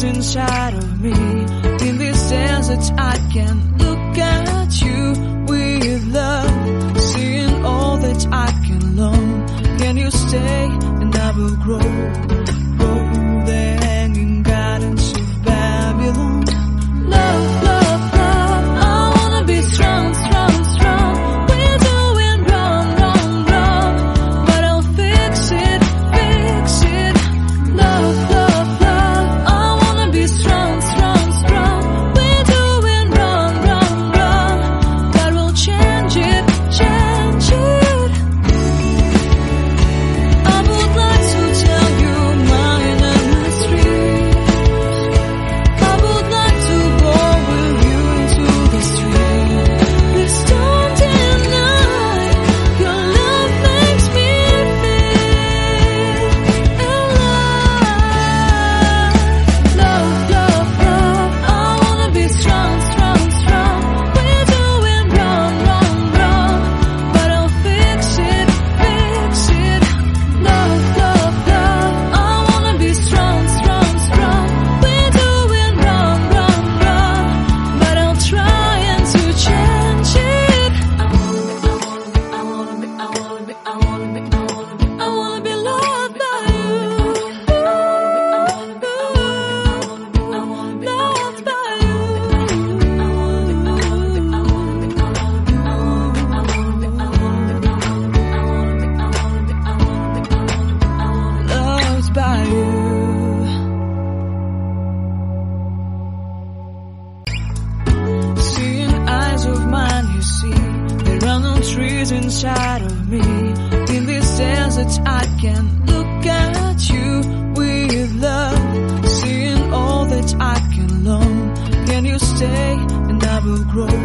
trees inside of me. In this desert I can look at you with love, seeing all that I can learn. Can you stay and I will grow the hanging gardens of Babylon. Love, love, love, I wanna be strong, strong, strong. We're doing wrong, wrong, wrong, but I'll fix it, fix it. Love, love, love, I wanna be strong, strong, strong. We're doing wrong, wrong, wrong, but we'll change it, change it. I would like to tell you my mysteries. I would like to go with you into the street. Please don't deny your love makes me feel alive. Love, love, love, I wanna be strong, strong, strong. We're doing wrong, wrong, wrong, but I'll fix it, fix it. Love, love, love, I wanna be strong, strong, strong. We're doing wrong, wrong, wrong, but I'll try and to change it. I wanna be loved by you. Loved by you. Loved by you. Seeing eyes of mine, you see, there are no trees inside of me. In this desert I can look at you with love, seeing all that I can learn. Can you stay and I will grow